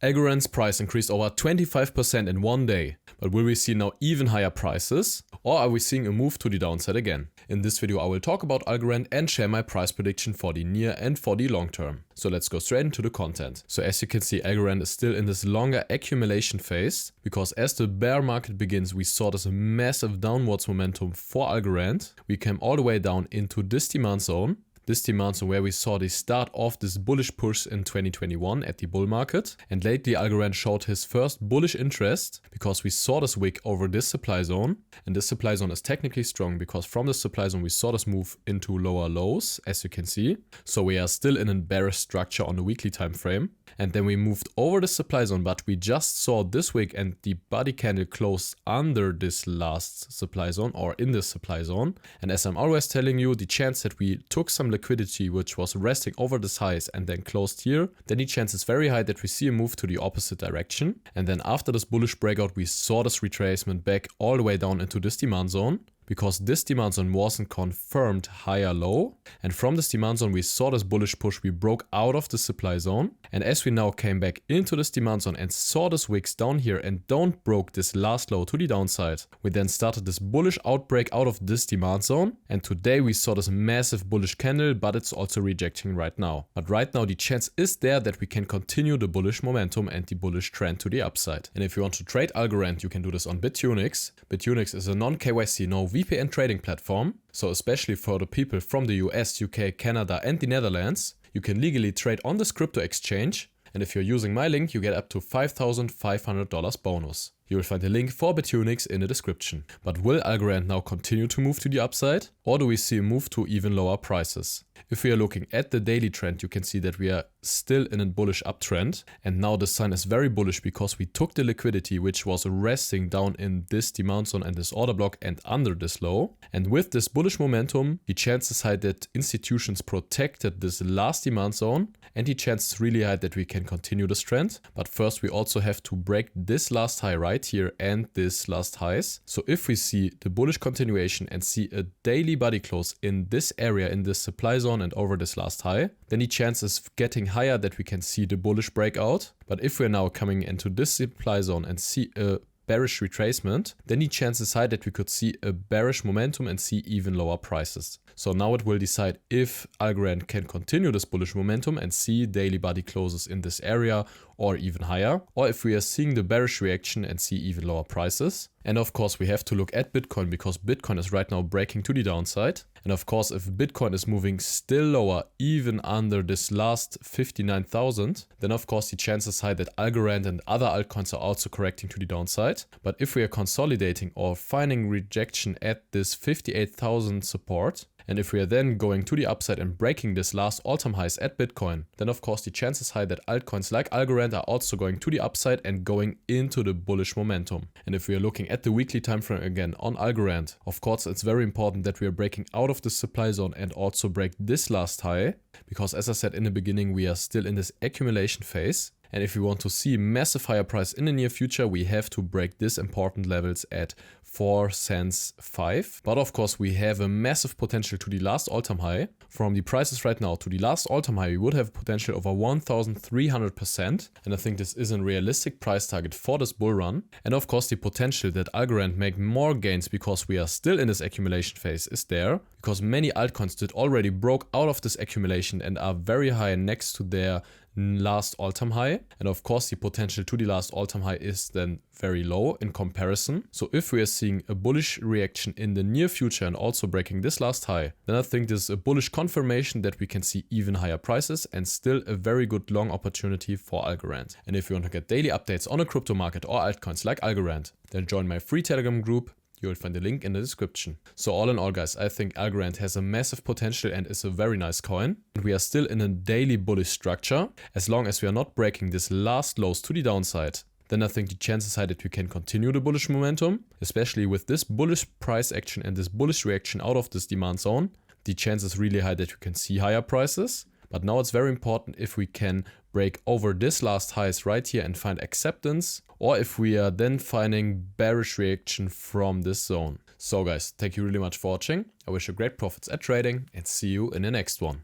ALGORAND's price increased over 25% in one day. But will we see now even higher prices? Or are we seeing a move to the downside again? In this video I will talk about ALGORAND and share my price prediction for the near and for the long term. So let's go straight into the content. So as you can see, ALGORAND is still in this longer accumulation phase, because as the bear market begins we saw this massive downwards momentum for ALGORAND. We came all the way down into this demand zone. This demand zone where we saw the start of this bullish push in 2021 at the bull market. And lately ALGORAND showed his first bullish interest because we saw this wick over this supply zone. And this supply zone is technically strong because from the supply zone we saw this move into lower lows, as you can see. So we are still in a bearish structure on the weekly time frame. And then we moved over the supply zone, but we just saw this wick and the body candle closed under this last supply zone or in this supply zone. And as I'm always telling you, the chance that we took some liquidity which was resting over this highs and then closed here, then the chance is very high that we see a move to the opposite direction. And then after this bullish breakout we saw this retracement back all the way down into this demand zone, because this demand zone wasn't confirmed higher low. And from this demand zone we saw this bullish push, we broke out of the supply zone. And as we now came back into this demand zone and saw this wicks down here and don't broke this last low to the downside, we then started this bullish outbreak out of this demand zone. And today we saw this massive bullish candle, but it's also rejecting right now. But right now the chance is there that we can continue the bullish momentum and the bullish trend to the upside. And if you want to trade ALGORAND, you can do this on Bitunix. Bitunix is a non-KYC, no VPN trading platform. So especially for the people from the US, UK, Canada and the Netherlands, you can legally trade on this crypto exchange. And if you're using my link, you get up to $5,500 bonus. You will find the link for Bitunix in the description. But will ALGORAND now continue to move to the upside? Or do we see a move to even lower prices? If we are looking at the daily trend, you can see that we are still in a bullish uptrend. And now the sign is very bullish because we took the liquidity which was resting down in this demand zone and this order block and under this low. And with this bullish momentum, the chance is high that institutions protected this last demand zone. And the chance is really high that we can continue this trend. But first we also have to break this last high right here and this last highs. So if we see the bullish continuation and see a daily body close in this area, in this supply zone and over this last high, then the chance is getting higher that we can see the bullish breakout. But if we're now coming into this supply zone and see a bearish retracement, then the chance is high that we could see a bearish momentum and see even lower prices. So now it will decide if ALGORAND can continue this bullish momentum and see daily body closes in this area or even higher, or if we are seeing the bearish reaction and see even lower prices. And of course we have to look at Bitcoin, because Bitcoin is right now breaking to the downside. And of course if Bitcoin is moving still lower, even under this last 59,000, then of course the chance is high that ALGORAND and other altcoins are also correcting to the downside. But if we are consolidating or finding rejection at this 58,000 support, and if we are then going to the upside and breaking this last all-time highs at Bitcoin, then of course the chance is high that altcoins like ALGORAND are also going to the upside and going into the bullish momentum. And if we are looking at the weekly time frame again on ALGORAND, of course it's very important that we are breaking out of the supply zone and also break this last high, because as I said in the beginning, we are still in this accumulation phase. And if we want to see massive higher price in the near future, we have to break this important levels at 4 cents 5. But of course we have a massive potential to the last all-time high. From the prices right now to the last all-time high, we would have potential over 1,300%. And I think this is a realistic price target for this bull run. And of course the potential that ALGORAND make more gains because we are still in this accumulation phase is there. Because many altcoins did already broke out of this accumulation and are very high next to their last all-time high. And of course the potential to the last all-time high is then very low in comparison. So if we are seeing a bullish reaction in the near future and also breaking this last high, then I think this is a bullish confirmation that we can see even higher prices and still a very good long opportunity for ALGORAND. And if you want to get daily updates on a crypto market or altcoins like ALGORAND, then join my free Telegram group. You will find the link in the description. So all in all guys, I think ALGORAND has a massive potential and is a very nice coin. And we are still in a daily bullish structure. As long as we are not breaking this last lows to the downside, then I think the chances are high that we can continue the bullish momentum, especially with this bullish price action and this bullish reaction out of this demand zone. The chance is really high that you can see higher prices. But now it's very important if we can break over this last highs right here and find acceptance, or if we are then finding bearish reaction from this zone. So guys, thank you really much for watching. I wish you great profits at trading and see you in the next one.